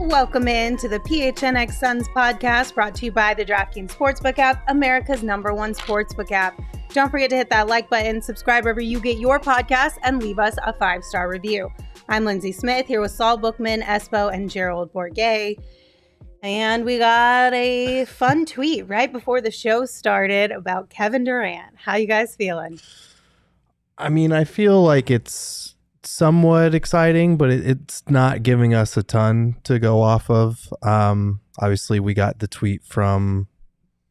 Welcome in to the PHNX Suns podcast, brought to you by the DraftKings Sportsbook app, America's #1 sportsbook app. Don't forget to hit that like button, subscribe wherever you get your podcast, and leave us a 5-star review. I'm Lindsey Smith, here with Saul Bookman, Espo, and Gerald Bourguet. And we got a fun tweet right before the show started about Kevin Durant. How you guys feeling? I mean, I feel like it's somewhat exciting, but it's not giving us a ton to go off of. Obviously, we got the tweet from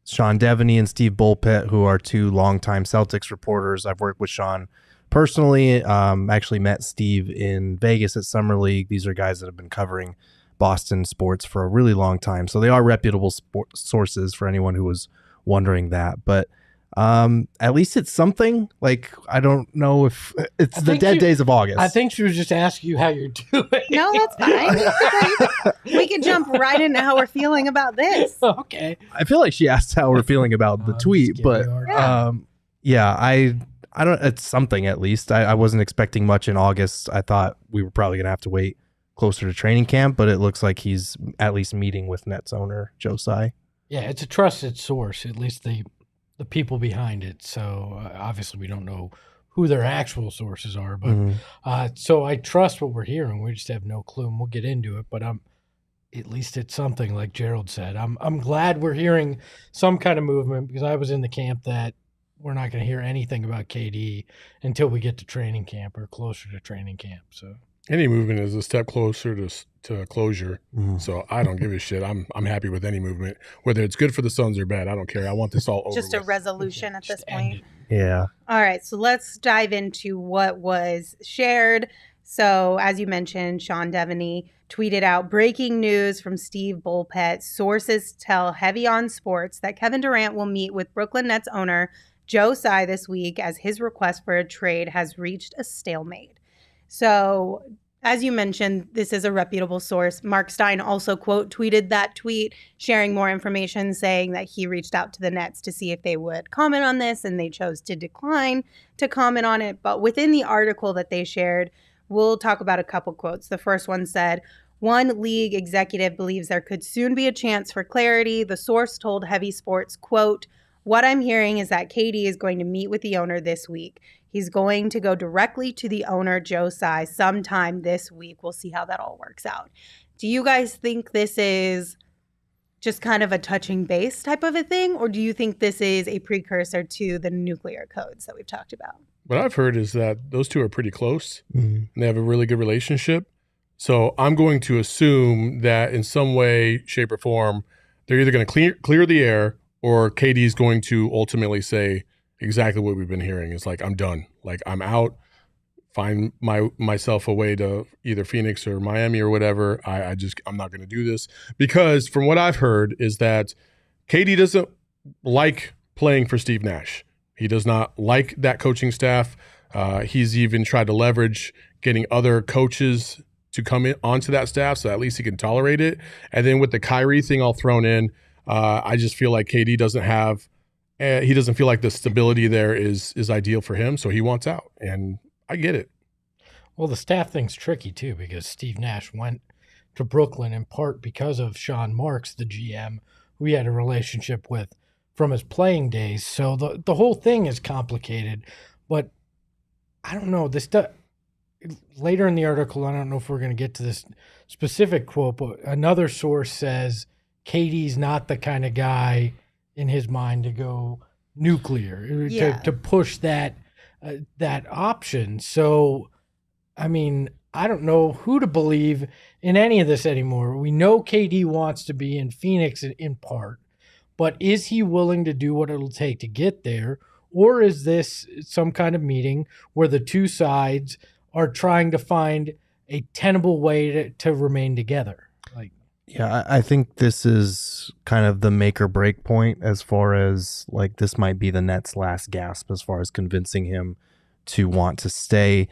Sean Devaney and Steve Bulpett, who are two longtime Celtics reporters. I've worked with Sean personally. Actually met Steve in Vegas at Summer League. These are guys that have been covering Boston sports for a really long time, so they are reputable sources for anyone who was wondering that. But at least it's something. Like, I don't know if it's the dead days of August. I think she was just asking you how you're doing. No, that's fine. We can jump right into how we're feeling about this. Okay. I feel like she asked how we're feeling about the tweet, but yeah, I don't. It's something at least. I wasn't expecting much in August. I thought we were probably gonna have to wait closer to training camp, but it looks like he's at least meeting with Nets owner Joe Tsai. Yeah, it's a trusted source, at least the people behind it. So obviously we don't know who their actual sources are, but so I trust what we're hearing. We just have no clue, and we'll get into it. But at least it's something, like Gerald said. I'm glad we're hearing some kind of movement, because I was in the camp that we're not going to hear anything about KD until we get to training camp or closer to training camp. So any movement is a step closer to closure. So I don't give a shit. I'm happy with any movement, whether it's good for the Suns or bad. I don't care. I want this all over. Just a resolution at this point. Yeah. All right. So let's dive into what was shared. So as you mentioned, Sean Devaney tweeted out breaking news from Steve Bulpett. Sources tell Heavy on Sports that Kevin Durant will meet with Brooklyn Nets owner Joe Tsai this week, as his request for a trade has reached a stalemate. So, as you mentioned, this is a reputable source. Mark Stein also quote tweeted that tweet, sharing more information, saying that he reached out to the Nets to see if they would comment on this, and they chose to decline to comment on it. But within the article that they shared, we'll talk about a couple quotes. The first one said, "One league executive believes there could soon be a chance for clarity. The source told Heavy Sports, quote, 'What I'm hearing is that KD is going to meet with the owner this week. He's going to go directly to the owner, Joe Tsai, sometime this week. We'll see how that all works out.'" Do you guys think this is just kind of a touching base type of a thing, or do you think this is a precursor to the nuclear codes that we've talked about? What I've heard is that those two are pretty close, and they have a really good relationship. So I'm going to assume that in some way, shape, or form, they're either going to clear the air, or KD is going to ultimately say exactly what we've been hearing. It's like, I'm done. Like, I'm out. Find myself a way to either Phoenix or Miami or whatever. I'm not going to do this, because from what I've heard is that KD doesn't like playing for Steve Nash. He does not like that coaching staff. He's even tried to leverage getting other coaches to come in onto that staff, so at least he can tolerate it. And then with the Kyrie thing all thrown in, I just feel like KD doesn't have. He doesn't feel like the stability there is ideal for him, so he wants out, and I get it. Well, the staff thing's tricky too, because Steve Nash went to Brooklyn in part because of Sean Marks, the GM, who he had a relationship with from his playing days. So the whole thing is complicated, but I don't know. later in the article, I don't know if we're going to get to this specific quote, but another source says KD's not the kind of guy in his mind to go nuclear, to push that option. So, I mean, I don't know who to believe in any of this anymore. We know KD wants to be in Phoenix in part, but is he willing to do what it'll take to get there? Or is this some kind of meeting where the two sides are trying to find a tenable way to remain together? Yeah, I think this is kind of the make or break point as far as like this might be the Nets' last gasp as far as convincing him to want to stay,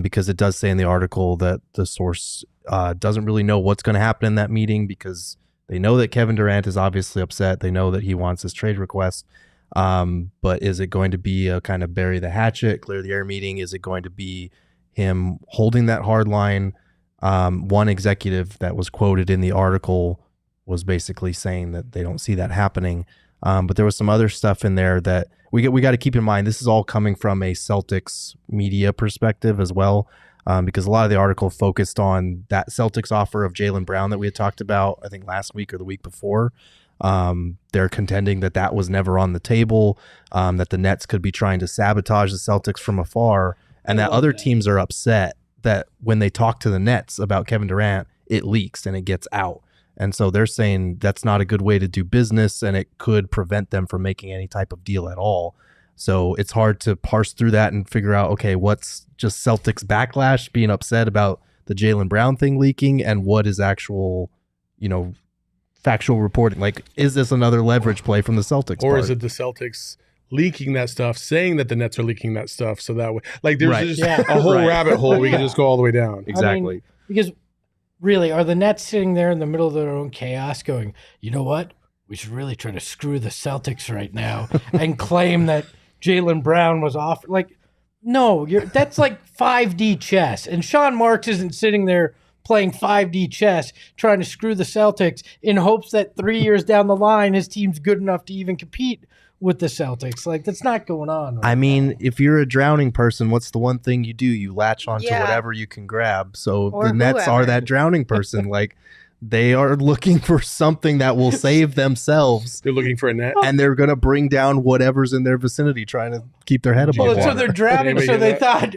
because it does say in the article that the source doesn't really know what's going to happen in that meeting because they know that Kevin Durant is obviously upset. They know that he wants his trade request. But is it going to be a kind of bury the hatchet, clear the air meeting? Is it going to be him holding that hard line? One executive that was quoted in the article was basically saying that they don't see that happening. But there was some other stuff in there that we got to keep in mind. This is all coming from a Celtics media perspective as well, because a lot of the article focused on that Celtics offer of Jaylen Brown that we had talked about, I think last week or the week before. They're contending that was never on the table, that the Nets could be trying to sabotage the Celtics from afar, and that other teams are upset that when they talk to the Nets about Kevin Durant, it leaks and it gets out. And so they're saying that's not a good way to do business, and it could prevent them from making any type of deal at all. So it's hard to parse through that and figure out, okay, what's just Celtics backlash being upset about the Jaylen Brown thing leaking, and what is actual, factual reporting. Like, is this another leverage play from the Celtics? Or is it the Celtics leaking that stuff, saying that the Nets are leaking that stuff, so that way, like, there's just a whole rabbit hole we can just go all the way down. Exactly. Because really, are the Nets sitting there in the middle of their own chaos going, you know what? We should really try to screw the Celtics right now and claim that Jaylen Brown was off. Like, no, that's like 5D chess. And Sean Marks isn't sitting there playing 5D chess, trying to screw the Celtics in hopes that 3 years down the line, his team's good enough to even compete with the Celtics. Like, that's not going on. I mean, if you're a drowning person, what's the one thing you do? You latch onto whatever you can grab. So the Nets are that drowning person. Like, they are looking for something that will save themselves. They're looking for a net. And they're going to bring down whatever's in their vicinity, trying to keep their head above water. So they're drowning, so they thought,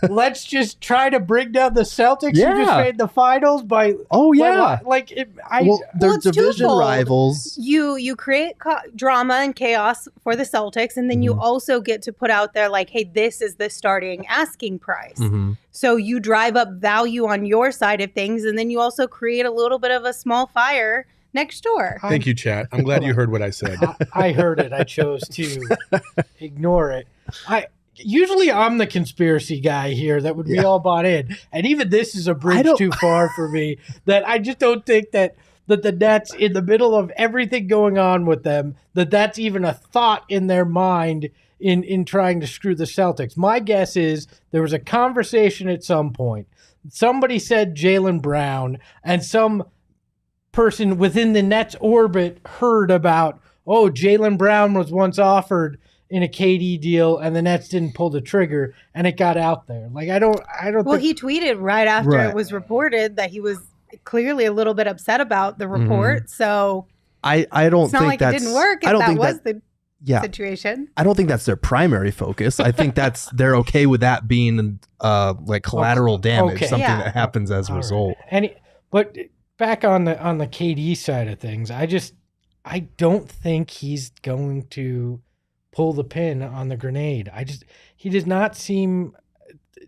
let's just try to bring down the Celtics who just made the finals by... Oh, yeah. They're division rivals. You create drama and chaos for the Celtics, and then you also get to put out there, like, hey, this is the starting asking price. So you drive up value on your side of things, and then you also create a little bit of a small fire next door. Thank you, chat. I'm glad you heard what I said. I heard it. I chose to ignore it. Usually I'm the conspiracy guy here that would be all bought in. And even this is a bridge too far for me, that I just don't think that the Nets, in the middle of everything going on with them, that's even a thought in their mind in trying to screw the Celtics. My guess is there was a conversation at some point. Somebody said Jaylen Brown, and some person within the Nets orbit heard about, Jaylen Brown was once offered in a KD deal, and the Nets didn't pull the trigger, and it got out there. Like, I don't. Well, he tweeted right after it was reported that he was clearly a little bit upset about the report. So I don't think like it didn't work. If that was the situation. I don't think that's their primary focus. I think they're okay with that being like collateral damage, something that happens as a result. But back on the KD side of things, I don't think he's going to pull the pin on the grenade. He does not seem.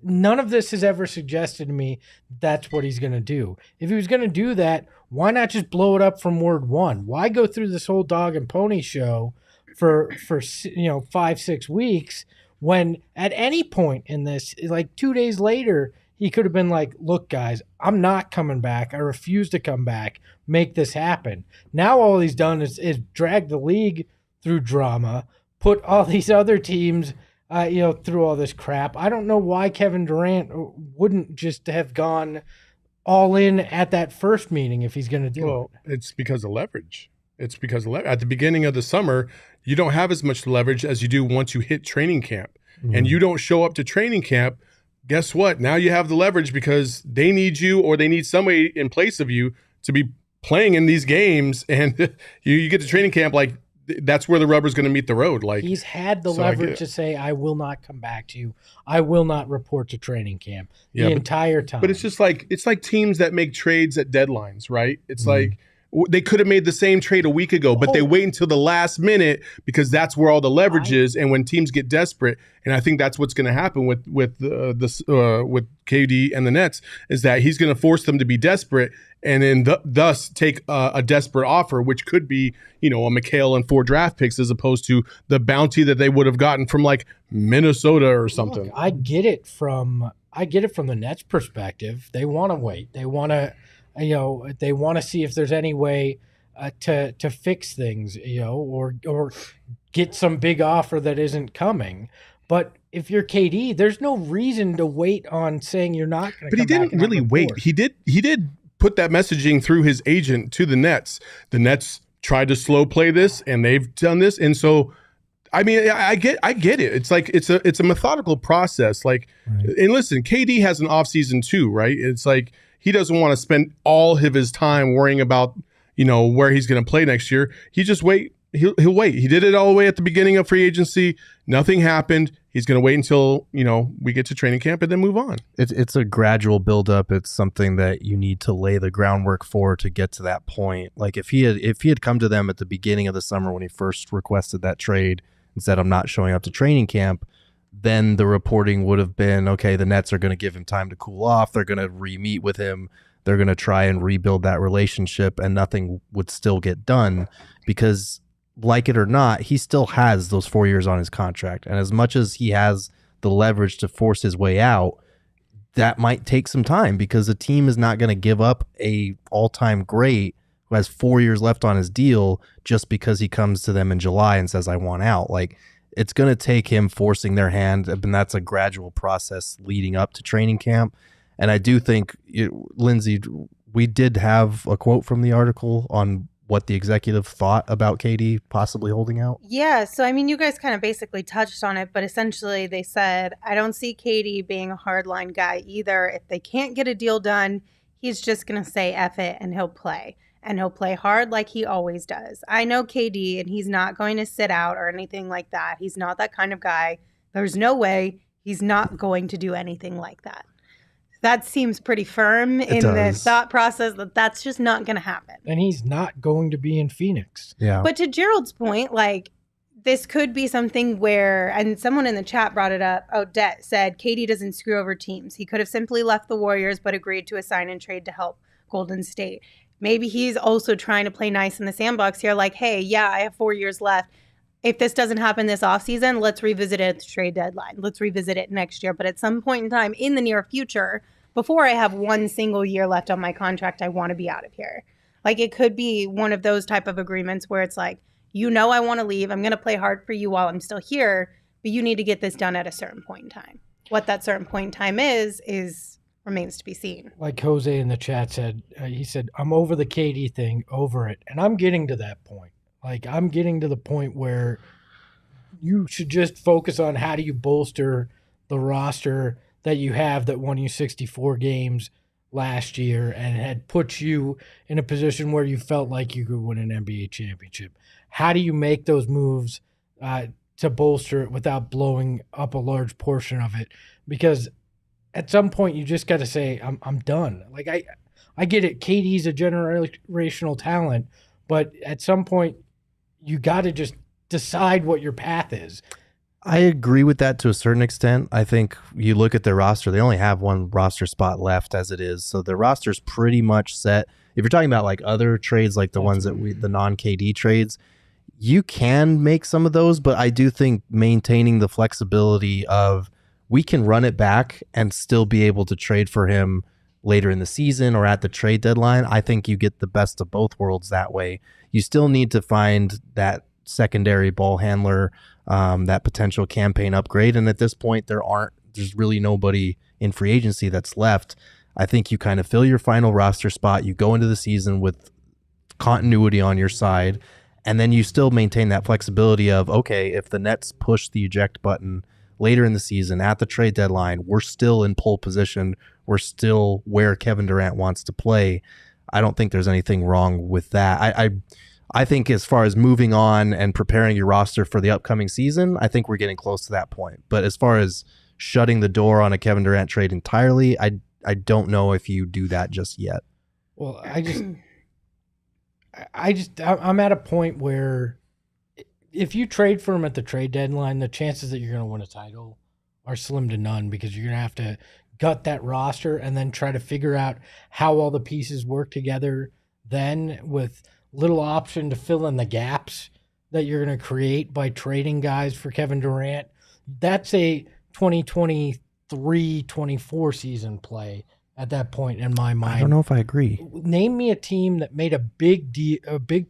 None of this has ever suggested to me that's what he's going to do. If he was going to do that, why not just blow it up from word one? Why go through this whole dog and pony show for 5-6 weeks when at any point in this, like 2 days later, he could have been like, look, guys, I'm not coming back. I refuse to come back. Make this happen. Now all he's done is drag the league through drama, put all these other teams through all this crap. I don't know why Kevin Durant wouldn't just have gone all in at that first meeting if he's going to do it. It's because of leverage. At the beginning of the summer, you don't have as much leverage as you do once you hit training camp. And you don't show up to training camp guess what? Now you have the leverage because they need you, or they need somebody in place of you to be playing in these games, and you get to training camp, like that's where the rubber's going to meet the road. Like, he's had the leverage to say, I will not come back to you. I will not report to training camp the entire time. But it's just like, it's like teams that make trades at deadlines, right? It's like they could have made the same trade a week ago, but they wait until the last minute because that's where all the leverage is. And when teams get desperate, and I think that's what's going to happen with KD and the Nets, is that he's going to force them to be desperate, and then thus take a desperate offer, which could be, a McHale and 4 draft picks, as opposed to the bounty that they would have gotten from like Minnesota or something. Look, I get it from the Nets' perspective. They want to wait. They want to, they want to see if there's any way to fix things, or get some big offer that isn't coming. But if you're KD, there's no reason to wait on saying you're not going to. But he didn't really wait. He did put that messaging through his agent to the Nets. The Nets tried to slow play this, and they've done this. And so, I mean, I get it. It's like it's a methodical process. Like, and listen, KD has an off season too, right? It's like he doesn't want to spend all of his time worrying about where he's going to play next year. He just wait. He'll wait. He did it all the way at the beginning of free agency. Nothing happened. He's going to wait until, we get to training camp and then move on. It's a gradual buildup. It's something that you need to lay the groundwork for to get to that point. Like if he had come to them at the beginning of the summer when he first requested that trade and said, I'm not showing up to training camp, then the reporting would have been, okay, the Nets are going to give him time to cool off. They're going to re-meet with him. They're going to try and rebuild that relationship, and nothing would still get done because, like it or not, he still has those 4 years on his contract. And as much as he has the leverage to force his way out, that might take some time because the team is not going to give up a all-time great who has 4 years left on his deal just because he comes to them in July and says, I want out. Like, it's going to take him forcing their hand, and that's a gradual process leading up to training camp. And I do think, Lindsey, we did have a quote from the article on what the executive thought about KD possibly holding out. Yeah, so I mean, you guys kind of basically touched on it, but essentially they said, I don't see KD being a hardline guy either. If they can't get a deal done, he's just going to say F it and he'll play. And he'll play hard like he always does. I know KD, and he's not going to sit out or anything like that. He's not that kind of guy. There's no way he's not going to do anything like that. That seems pretty firm in the thought process that that's just not going to happen. And he's not going to be in Phoenix. Yeah. But to Gerald's point, like, this could be something where, and someone in the chat brought it up, Odette said, KD doesn't screw over teams. He could have simply left the Warriors but agreed to a sign and trade to help Golden State. Maybe he's also trying to play nice in the sandbox here, like, hey, yeah, I have 4 years left. If this doesn't happen this offseason, let's revisit it at the trade deadline. Let's revisit it next year. But at some point in time in the near future, before I have one single year left on my contract, I want to be out of here. Like, it could be one of those type of agreements where it's like, I want to leave. I'm going to play hard for you while I'm still here, but you need to get this done at a certain point in time. What that certain point in time is remains to be seen. Like Jose in the chat said, he said, I'm over the KD thing, over it. And I'm getting to that point. Like, I'm getting to the point where you should just focus on how do you bolster the roster that you have that won you 64 games last year and had put you in a position where you felt like you could win an NBA championship. How do you make those moves to bolster it without blowing up a large portion of it? Because at some point you just got to say, I'm done. Like, I get it. KD's a generational talent, but at some point you got to just decide what your path is. I agree with that to a certain extent. I think you look at their roster, they only have one roster spot left as it is. So their roster's pretty much set. If you're talking about like other trades, like the ones that the non-KD trades, you can make some of those, but I do think maintaining the flexibility of we can run it back and still be able to trade for him later in the season or at the trade deadline. I think you get the best of both worlds that way. You still need to find that secondary ball handler, that potential campaign upgrade. And at this point, there's really nobody in free agency that's left. I think you kind of fill your final roster spot. You go into the season with continuity on your side, and then you still maintain that flexibility of, okay, if the Nets push the eject button later in the season at the trade deadline, we're still in pole position. We're still where Kevin Durant wants to play. I don't think there's anything wrong with that. I think as far as moving on and preparing your roster for the upcoming season, I think we're getting close to that point. But as far as shutting the door on a Kevin Durant trade entirely, I don't know if you do that just yet. Well, I'm at a point where if you trade for him at the trade deadline, the chances that you're going to win a title are slim to none, because you're going to have to gut that roster and then try to figure out how all the pieces work together then, with little option to fill in the gaps that you're going to create by trading guys for Kevin Durant. That's a 2023-24 season play at that point in my mind. I don't know if I agree. Name me a team that made a big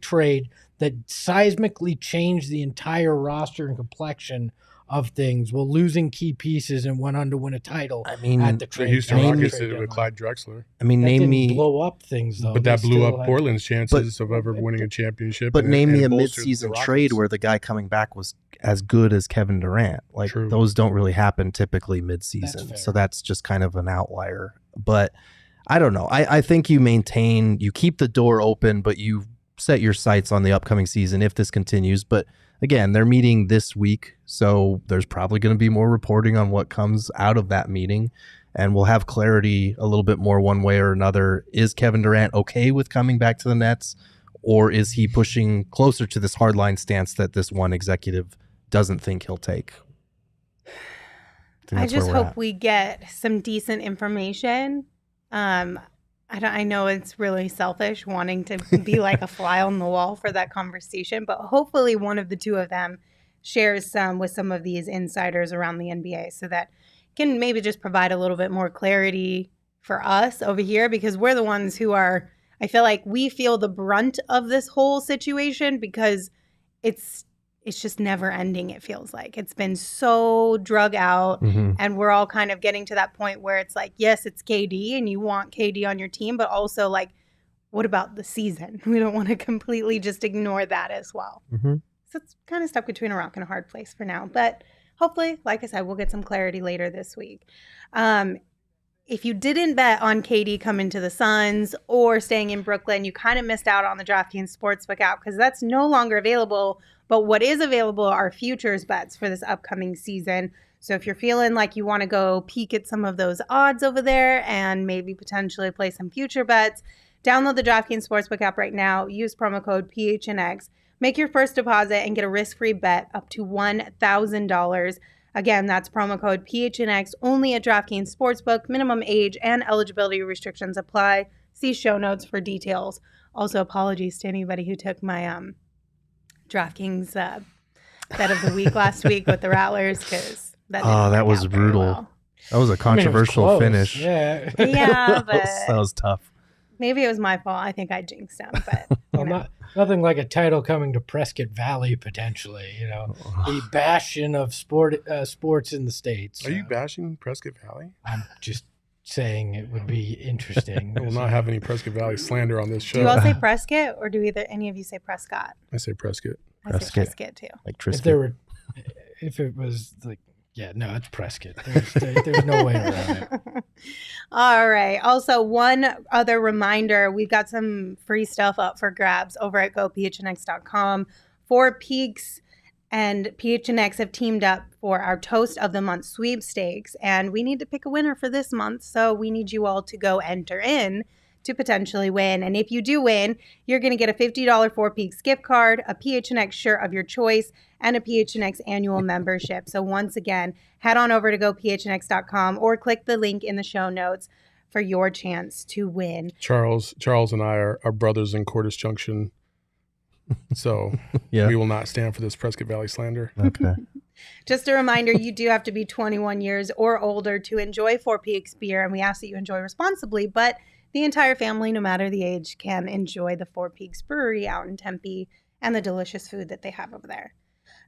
trade that seismically changed the entire roster and complexion of things while losing key pieces and went on to win a title. I mean, at the The trade. Houston deadline. Rockets did it with Clyde Drexler. I mean, That name didn't me. blow up things though. But that They blew still up had- Portland's chances of ever winning a championship. But name me a bolstered the midseason Rockets. trade where the guy coming back was as good as Kevin Durant. Like True. those don't really happen typically That's midseason. fair. So that's just kind of an outlier. But I don't know. I think you keep the door open, but you set your sights on the upcoming season if this continues. But again, they're meeting this week, so there's probably going to be more reporting on what comes out of that meeting, and we'll have clarity a little bit more one way or another. Is Kevin Durant okay with coming back to the Nets, or is he pushing closer to this hardline stance that this one executive doesn't think he'll take? I just hope we get some decent information. I know it's really selfish wanting to be like a fly on the wall for that conversation, but hopefully one of the two of them shares some with some of these insiders around the NBA so that can maybe just provide a little bit more clarity for us over here, because we're the ones who are, I feel like we feel the brunt of this whole situation because it's just never ending. It feels like it's been so drug out, and we're all kind of getting to that point where it's like, yes, it's KD and you want KD on your team, but also like, what about the season? We don't want to completely just ignore that as well. So it's kind of stuck between a rock and a hard place for now, but hopefully, like I said, we'll get some clarity later this week. If you didn't bet on KD coming to the Suns or staying in Brooklyn, you kind of missed out on the DraftKings Sportsbook app because that's no longer available. But what is available are futures bets for this upcoming season. So if you're feeling like you want to go peek at some of those odds over there and maybe potentially play some future bets, download the DraftKings Sportsbook app right now. Use promo code PHNX. Make your first deposit and get a risk-free bet up to $1,000. Again, that's promo code PHNX only at DraftKings Sportsbook. Minimum age and eligibility restrictions apply. See show notes for details. Also, apologies to anybody who took my DraftKings bet of the week last week with the Rattlers, because that was brutal. Well. That was a controversial close. finish. Yeah, Yeah, but that was tough. maybe it was my fault. I think I jinxed him, but you know. nothing like a title coming to Prescott Valley potentially. You know, the bastion of sports in the States. Are you bashing Prescott Valley? I'm just saying it would be interesting. I will not have any Prescott Valley slander on this show. Do you all say Prescott, or do any of you say Prescott? I say Prescott. I say Prescott too. Like if it was like, yeah, no, it's Prescott. There's no way around it. All right. Also, one other reminder, we've got some free stuff up for grabs over at gophnx.com. 4 Peaks and PHNX have teamed up for our Toast of the Month sweepstakes, and we need to pick a winner for this month, so we need you all to go enter in to potentially win. And if you do win, you're going to get a $50 4 Peaks gift card, a PHNX shirt of your choice, and a PHNX annual membership. So once again, head on over to gophnx.com or click the link in the show notes for your chance to win. Charles and I are brothers in Cordis Junction. So Yeah. we will not stand for this Prescott Valley slander. Okay. Just a reminder, you do have to be 21 years or older to enjoy 4 Peaks beer, and we ask that you enjoy responsibly, but the entire family, no matter the age, can enjoy the 4 Peaks Brewery out in Tempe and the delicious food that they have over there.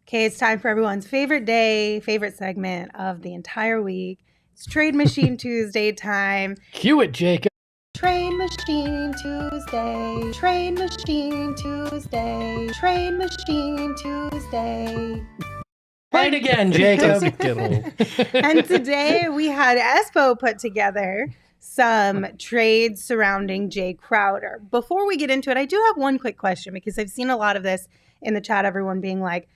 Okay, it's time for everyone's favorite day, favorite segment of the entire week. It's Trade Machine Tuesday time. Cue it, Jacob. Trade Machine Tuesday, Trade Machine Tuesday, Trade Machine Tuesday. Fight again, Jacob. And today we had Espo put together some trades surrounding Jae Crowder. Before we get into it, I do have one quick question because I've seen a lot of this in the chat, everyone being like,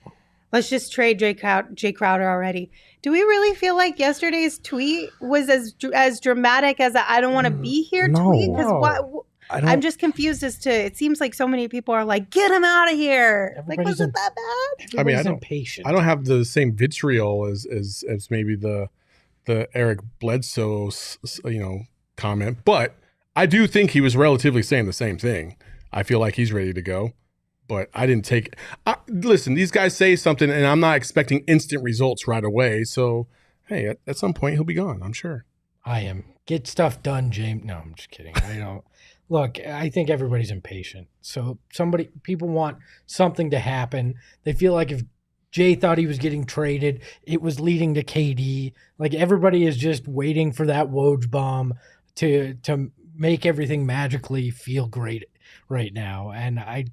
let's just trade Jae Crowder already. Do we really feel like yesterday's tweet was as dramatic as a I don't want to be here tweet? Because I'm just confused as to, it seems like so many people are like, get him out of here. Like, was it that bad? I mean, I don't have the same vitriol as maybe the Eric Bledsoe, comment, but I do think he was relatively saying the same thing. I feel like he's ready to go, but I didn't take. Listen, these guys say something, and I'm not expecting instant results right away. So, hey, at some point he'll be gone. I'm sure. I am. Get stuff done, James. No, I'm just kidding. I don't. Look, I think everybody's impatient. So people want something to happen. They feel like if Jay thought he was getting traded, it was leading to KD. Like everybody is just waiting for that Woj bomb to make everything magically feel great right now. And I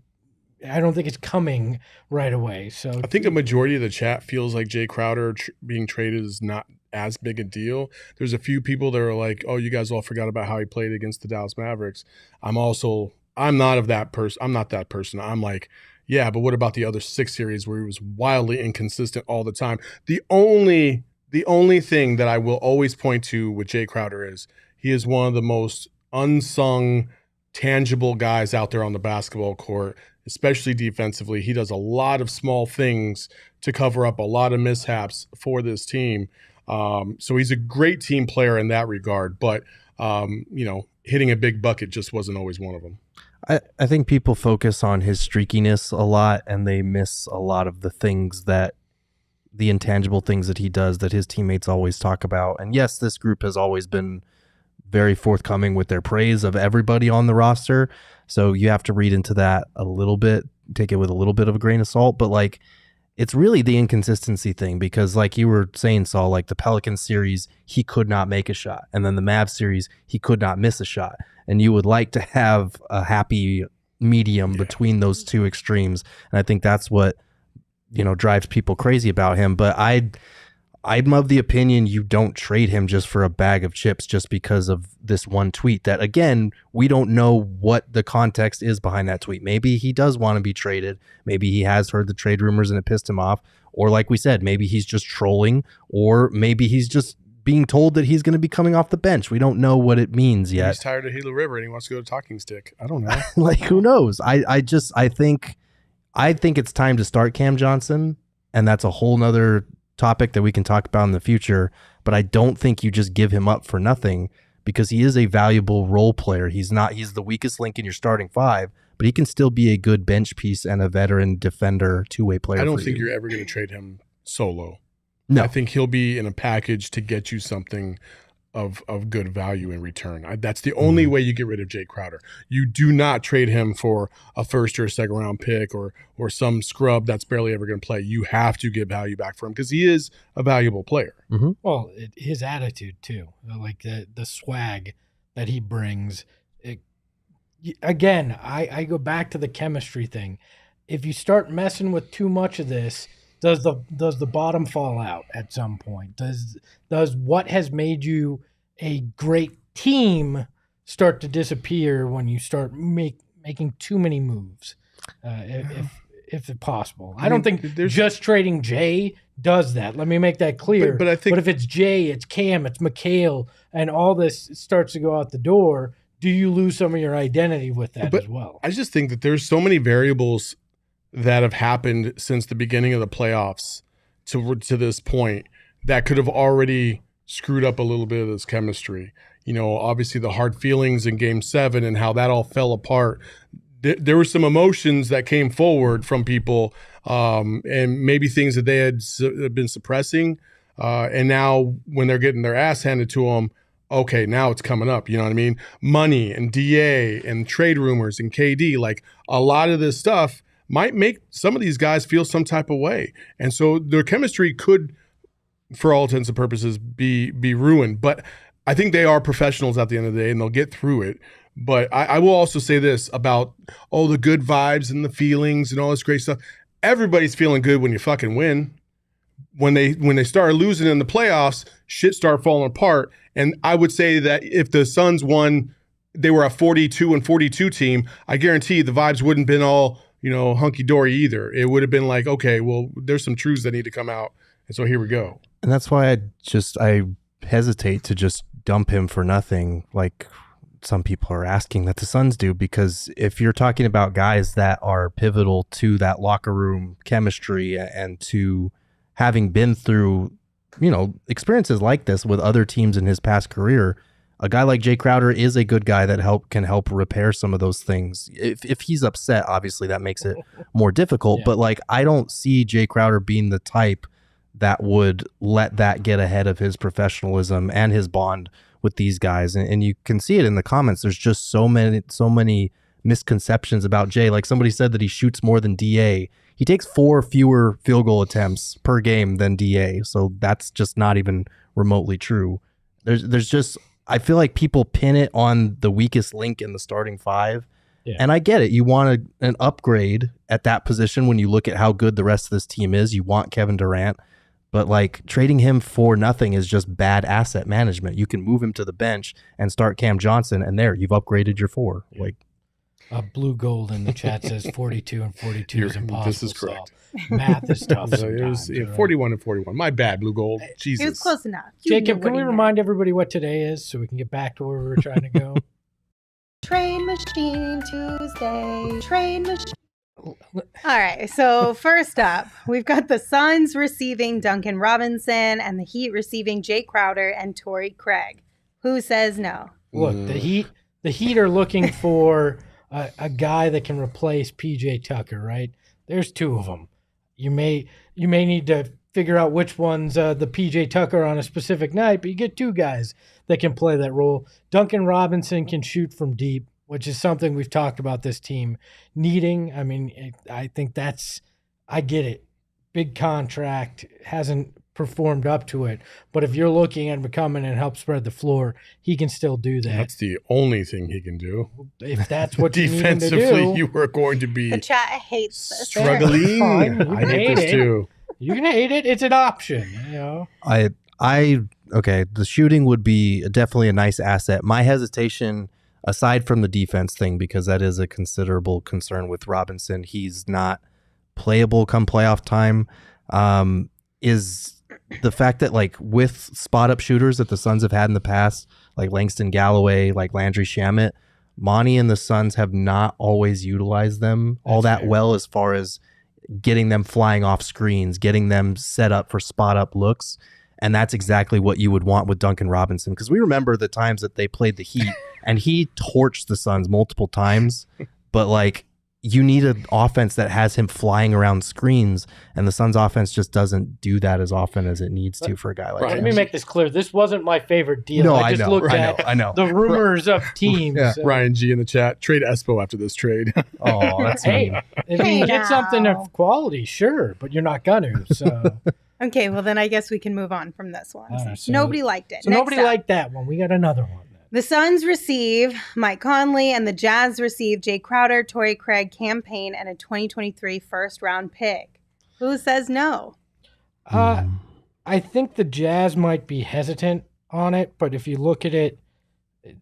don't think it's coming right away. So I think a majority of the chat feels like Jae Crowder being traded is not as big a deal. There's a few people that are like, oh, you guys all forgot about how he played against the Dallas Mavericks. I'm not that person. I'm like, yeah, but what about the other 6 series where he was wildly inconsistent all the time? The only thing that I will always point to with Jae Crowder is he is one of the most unsung, tangible guys out there on the basketball court, especially defensively. He does a lot of small things to cover up a lot of mishaps for this team. So he's a great team player in that regard, but hitting a big bucket just wasn't always one of them. I think people focus on his streakiness a lot, and they miss a lot of the intangible things that he does that his teammates always talk about. And yes, this group has always been very forthcoming with their praise of everybody on the roster. So you have to read into that a little bit, take it with a little bit of a grain of salt. But like, it's really the inconsistency thing, because like you were saying, Saul, like the Pelicans series, he could not make a shot. And then the Mavs series, he could not miss a shot. And you would like to have a happy medium between those two extremes. And I think that's what, drives people crazy about him. But I'm of the opinion you don't trade him just for a bag of chips just because of this one tweet that, again, we don't know what the context is behind that tweet. Maybe he does want to be traded. Maybe he has heard the trade rumors and it pissed him off. Or like we said, maybe he's just trolling, or maybe he's just being told that he's going to be coming off the bench. We don't know what it means yet. He's tired of Gila River and he wants to go to Talking Stick. I don't know. Like, who knows? I think it's time to start Cam Johnson, and that's a whole nother topic that we can talk about in the future. But I don't think you just give him up for nothing, because he is a valuable role player. He's the weakest link in your starting 5, but he can still be a good bench piece and a veteran defender, two-way player. I don't think you're ever going to trade him solo. No. I think he'll be in a package to get you something of good value in return. That's the only way you get rid of Jae Crowder. You do not trade him for a first or a second round pick or some scrub that's barely ever going to play. You have to get value back for him because he is a valuable player. Mm-hmm. Well, his attitude too, like the swag that he brings. Again, I go back to the chemistry thing. If you start messing with too much of this, does the bottom fall out at some point? Does what has made you a great team start to disappear when you start making too many moves? If possible, I don't think just trading Jay does that. Let me make that clear. But I think, if it's Jay, it's Cam, it's Mikhail, and all this starts to go out the door, do you lose some of your identity with that as well? I just think that there's so many variables that have happened since the beginning of the playoffs to this point that could have already screwed up a little bit of this chemistry. Obviously the hard feelings in Game 7 and how that all fell apart. There were some emotions that came forward from people, and maybe things that they had been suppressing. And now when they're getting their ass handed to them, okay, now it's coming up. You know what I mean? Money and DA and trade rumors and KD, like a lot of this stuff might make some of these guys feel some type of way. And so their chemistry could, for all intents and purposes, be ruined. But I think they are professionals at the end of the day, and they'll get through it. But I will also say this about the good vibes and the feelings and all this great stuff. Everybody's feeling good when you fucking win. when they started losing in the playoffs, shit started falling apart. And I would say that if the Suns won, they were a 42-42 team, I guarantee the vibes wouldn't have been all, hunky-dory either. It would have been like, okay, well, there's some truths that need to come out. And so here we go. And that's why I hesitate to just dump him for nothing like some people are asking that the Suns do, because if you're talking about guys that are pivotal to that locker room chemistry and to having been through, experiences like this with other teams in his past career, a guy like Jae Crowder is a good guy that can help repair some of those things. If he's upset, obviously that makes it more difficult, but like I don't see Jae Crowder being the type that would let that get ahead of his professionalism and his bond with these guys. And you can see it in the comments. There's just so many misconceptions about Jay. Like somebody said that he shoots more than DA. He takes 4 fewer field goal attempts per game than DA. So that's just not even remotely true. There's just, I feel like people pin it on the weakest link in the starting 5. Yeah. And I get it. You want an upgrade at that position when you look at how good the rest of this team is. You want Kevin Durant. But like trading him for nothing is just bad asset management. You can move him to the bench and start Cam Johnson, and there you've upgraded your 4. Yeah. Like Blue Gold in the chat says 42 and 42 is impossible. This is correct. So math is tough. So it was 41 and 41. My bad, Blue Gold. Jesus, it was close enough. Jacob, can we remind everybody what today is so we can get back to where we were trying to go? Train Machine Tuesday. Train Machine. All right, so first up, we've got the Suns receiving Duncan Robinson and the Heat receiving Jae Crowder and Torrey Craig. Who says no? Look, the Heat are looking for a guy that can replace PJ Tucker, right? There's 2 of them. You may need to figure out which one's the PJ Tucker on a specific night, but you get 2 guys that can play that role. Duncan Robinson can shoot from deep, which is something we've talked about this team needing. I mean, I think I get it. Big contract, hasn't performed up to it. But if you're looking at him to come in and help spread the floor, he can still do that. That's the only thing he can do. If that's what you need him to defensively, do. you are going to be the chat hates this. Struggling. I hate this too. You can hate it. It's an option. Okay, the shooting would be definitely a nice asset. My hesitation, aside from the defense thing, because that is a considerable concern with Robinson, he's not playable come playoff time, is the fact that like with spot up shooters that the Suns have had in the past, like Langston Galloway, like Landry Shamet, Monty and the Suns have not always utilized them all that well as far as getting them flying off screens, getting them set up for spot up looks. And that's exactly what you would want with Duncan Robinson, because we remember the times that they played the Heat and he torched the Suns multiple times, but like you need an offense that has him flying around screens, and the Suns offense just doesn't do that as often as it needs to for a guy like him. Let me make this clear. This wasn't my favorite deal. No, I just looked at the rumors of teams. Yeah. Ryan G in the chat, trade Espo after this trade. Oh, that's hey, if you get something of quality, sure, but you're not gonna. So okay, well then I guess we can move on from this one. So nobody liked it. So nobody liked that one. We got another one. The Suns receive Mike Conley, and the Jazz receive Jae Crowder, Torrey Craig, Cam Payne, and a 2023 first-round pick. Who says no? I think the Jazz might be hesitant on it, but if you look at it,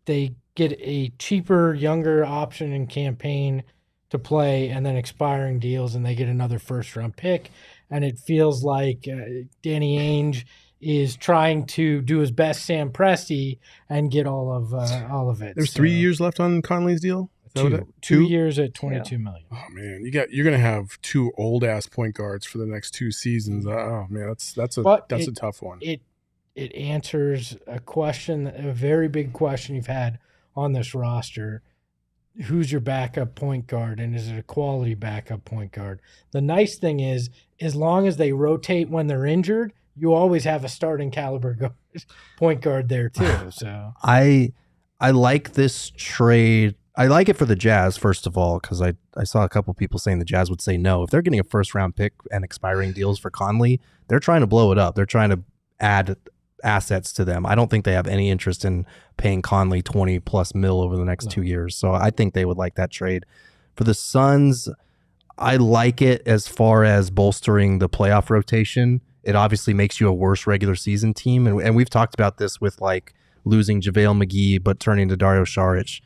they get a cheaper, younger option in Cam Payne to play, and then expiring deals, and they get another first-round pick. And it feels like Danny Ainge is trying to do his best Sam Presti and get all of it. There's 3 years left on Conley's deal? Two years at $22 million. Oh man, you're gonna have 2 old ass point guards for the next 2 seasons. Oh man, that's a tough one. It answers a question, a very big question you've had on this roster. Who's your backup point guard, and is it a quality backup point guard? The nice thing is, as long as they rotate when they're injured, you always have a starting caliber point guard there too. So I like this trade. I like it for the Jazz, first of all, because I saw a couple people saying the Jazz would say no. If they're getting a first-round pick and expiring deals for Conley, they're trying to blow it up. They're trying to add assets to them. I don't think they have any interest in paying Conley $20+ million over the next 2 years. So I think they would like that trade. For the Suns, I like it as far as bolstering the playoff rotation. it obviously makes you a worse regular season team. And we've talked about this with like losing JaVale McGee, but turning to Dario Saric.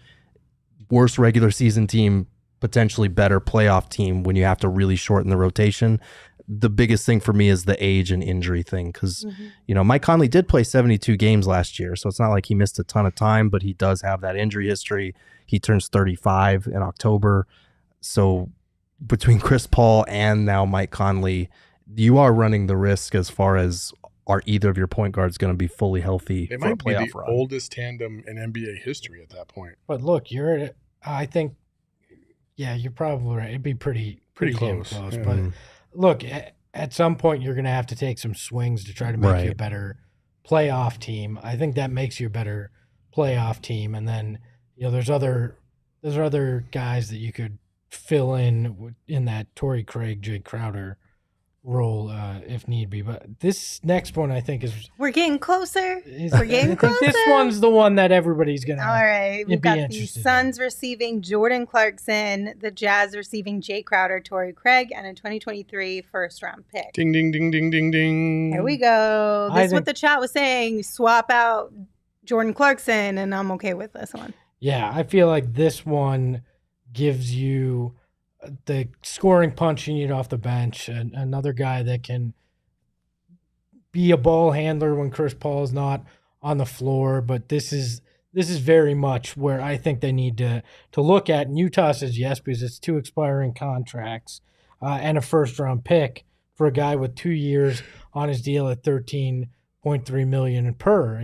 Worse regular season team, potentially better playoff team when you have to really shorten the rotation. The biggest thing for me is the age and injury thing because, Mike Conley did play 72 games last year, so it's not like he missed a ton of time, but he does have that injury history. He turns 35 in October. So between Chris Paul and now Mike Conley, you are running the risk as far as are either of your point guards going to be fully healthy It for a might be playoff the run. oldest tandem in NBA history at that point. But look, I think, you're probably right. It'd be pretty close. close. Yeah. But look, at some point you're going to have to take some swings to try to make you a better playoff team. I think that makes you a better playoff team. And then, there's other guys that you could fill in that Torrey Craig, Jae Crowder role if need be. But this next one I think is we're getting closer. We're getting closer. This one's the one that everybody's gonna. All right, we've got the interested Suns receiving Jordan Clarkson, the Jazz receiving Jae Crowder, Torrey Craig, and a 2023 first-round pick. Ding, ding, ding, ding, ding, ding. Here we go. This is what the chat was saying. Swap out Jordan Clarkson, and I'm okay with this one. Yeah, I feel like this one gives you the scoring punch you need off the bench, and another guy that can be a ball handler when Chris Paul is not on the floor. But this is very much where I think they need to look at. And Utah says yes because it's 2 expiring contracts and a first-round pick for a guy with 2 years on his deal at $13.3 million per.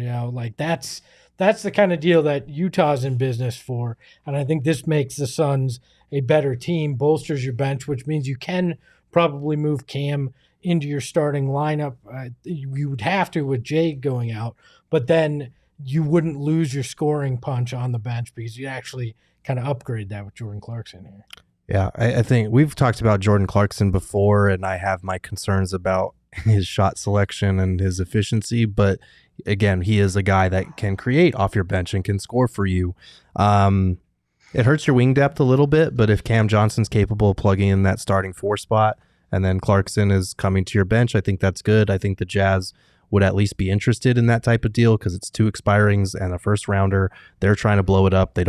That's the kind of deal that Utah's in business for. And I think this makes the Suns a better team, bolsters your bench, which means you can probably move Cam into your starting lineup. You would have to with Jay going out, but then you wouldn't lose your scoring punch on the bench because you actually kind of upgrade that with Jordan Clarkson here. Yeah, I think we've talked about Jordan Clarkson before, and I have my concerns about his shot selection and his efficiency, but again, he is a guy that can create off your bench and can score for you. It hurts your wing depth a little bit, but if Cam Johnson's capable of plugging in that starting 4 spot and then Clarkson is coming to your bench, I think that's good. I think the Jazz would at least be interested in that type of deal because it's 2 expirings and a first rounder. They're trying to blow it up. They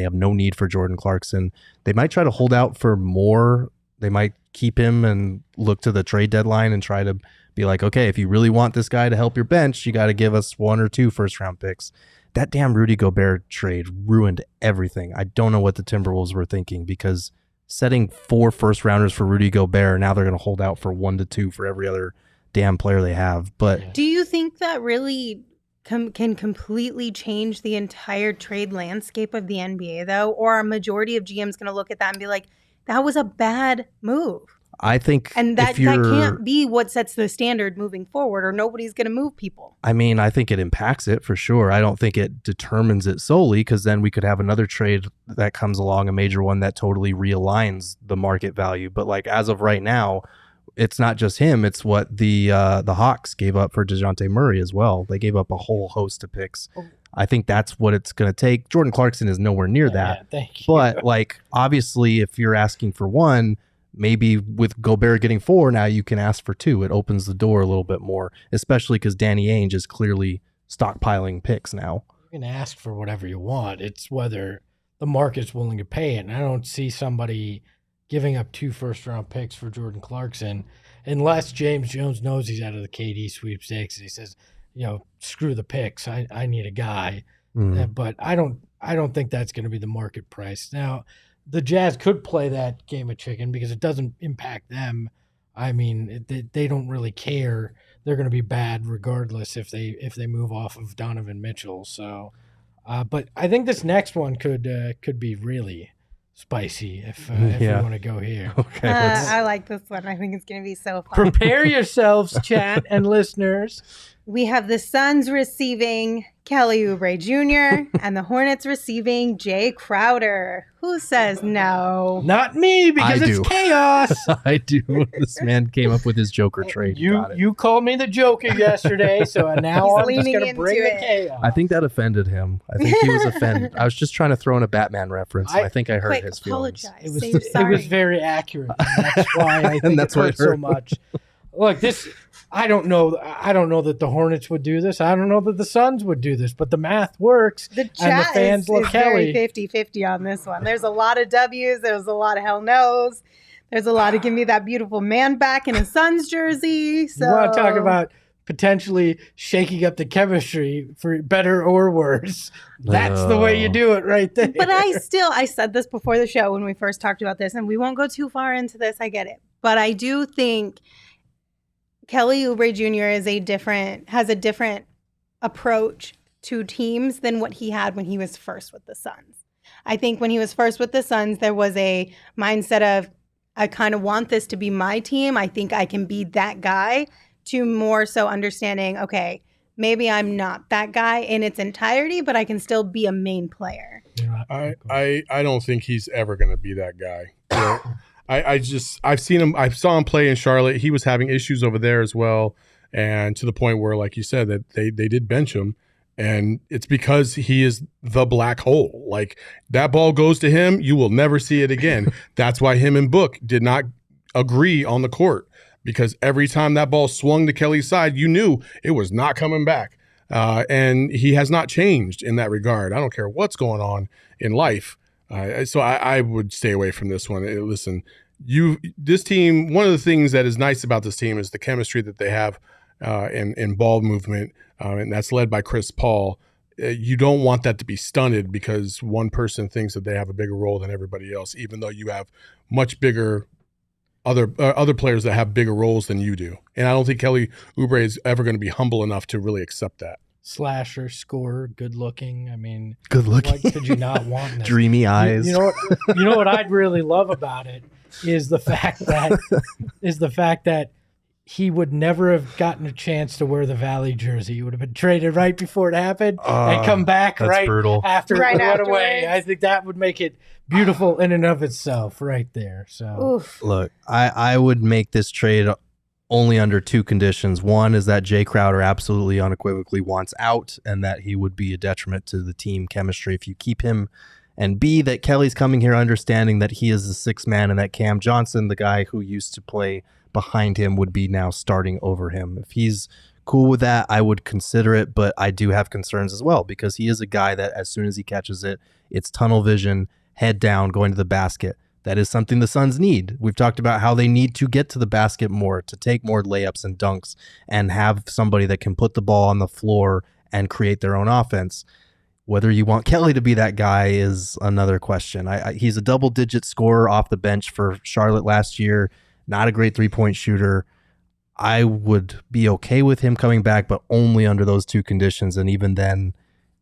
have no need for Jordan Clarkson. They might try to hold out for more. They might keep him and look to the trade deadline and try to be like, okay, if you really want this guy to help your bench, you got to give us 1 or 2 first-round picks. That damn Rudy Gobert trade ruined everything. I don't know what the Timberwolves were thinking because setting 4 first-rounders for Rudy Gobert, now they're going to hold out for 1 to 2 for every other damn player they have. But do you think that really can completely change the entire trade landscape of the NBA, though? Or are a majority of GMs going to look at that and be like, that was a bad move? I think that can't be what sets the standard moving forward, or nobody's going to move people. I mean, I think it impacts it for sure. I don't think it determines it solely because then we could have another trade that comes along, a major one that totally realigns the market value. But like as of right now, it's not just him. It's what the Hawks gave up for DeJounte Murray as well. They gave up a whole host of picks. I think that's what it's going to take. Jordan Clarkson is nowhere near that. Yeah, thank you. But like obviously, if you're asking for 1, maybe with Gobert getting 4, now you can ask for 2. It opens the door a little bit more, especially because Danny Ainge is clearly stockpiling picks now. You can ask for whatever you want. It's whether the market's willing to pay it. And I don't see somebody giving up 2 first-round picks for Jordan Clarkson unless James Jones knows he's out of the KD sweepstakes and he says, screw the picks. I need a guy. But I don't think that's going to be the market price. Now, the Jazz could play that game of chicken because it doesn't impact them. I mean, they don't really care. They're going to be bad regardless if they move off of Donovan Mitchell. So, but I think this next one could be really spicy if you want to go here. Okay, I like this one. I think it's going to be so fun. Prepare yourselves, chat and listeners. We have the Suns receiving Kelly Oubre Jr. and the Hornets receiving Jae Crowder. Who says no? Not me, because it's chaos. I do. This man came up with his Joker trade. You called me the Joker yesterday, so now I'm just going to bring the chaos. I think that offended him. I think he was offended. I was just trying to throw in a Batman reference, and I think I hurt his feelings. Apologize. Say you're sorry. It was very accurate. And that's why I think that's it hurt so much. Look, this. I don't know. I don't know that the Hornets would do this. I don't know that the Suns would do this. But the math works. The chat and the fans love is Kelly. very 50-50 on this one. There's a lot of W's. There's a lot of hell no's. There's a lot of give me that beautiful man back in a Suns jersey. So You want to talk about potentially shaking up the chemistry for better or worse. That's the way you do it right there. But I said this before the show when we first talked about this, and we won't go too far into this. I get it. But I do think Kelly Oubre Jr. has a different approach to teams than what he had when he was first with the Suns. I think when he was first with the Suns, there was a mindset of, I kind of want this to be my team. I think I can be that guy, to more so understanding, okay, maybe I'm not that guy in its entirety, but I can still be a main player. I don't think he's ever going to be that guy. I've seen him. I saw him play in Charlotte. He was having issues over there as well, and to the point where, like you said, that they did bench him, and it's because he is the black hole. Like, that ball goes to him, you will never see it again. That's why him and Book did not agree on the court, because every time that ball swung to Kelly's side, you knew it was not coming back. And he has not changed in that regard. I don't care what's going on in life. So I would stay away from this one. Listen, this team, one of the things that is nice about this team is the chemistry that they have in ball movement, and that's led by Chris Paul. You don't want that to be stunted because one person thinks that they have a bigger role than everybody else, even though you have much bigger other players that have bigger roles than you do. And I don't think Kelly Oubre is ever going to be humble enough to really accept that. Slasher, scorer, good looking. I mean, Good looking. what could you not want? This? Dreamy eyes. You know what I'd really love about it is the fact that he would never have gotten a chance to wear the Valley jersey. He would have been traded right before it happened and come back right brutal. after Right it went afterwards. away. I think that would make it beautiful in and of itself right there. So Oof. Look, I would make this trade only under two conditions. One is that Jae Crowder absolutely unequivocally wants out and that he would be a detriment to the team chemistry if you keep him. And B, that Kelly's coming here understanding that he is the sixth man and that Cam Johnson, the guy who used to play behind him, would be now starting over him. If he's cool with that, I would consider it, but I do have concerns as well because he is a guy that as soon as he catches it, it's tunnel vision, head down, going to the basket. That is something the Suns need. We've talked about how they need to get to the basket more, to take more layups and dunks, and have somebody that can put the ball on the floor and create their own offense. Whether you want Kelly to be that guy is another question. He's a double-digit scorer off the bench for Charlotte last year, not a great three-point shooter. I would be okay with him coming back, but only under those two conditions, and even then,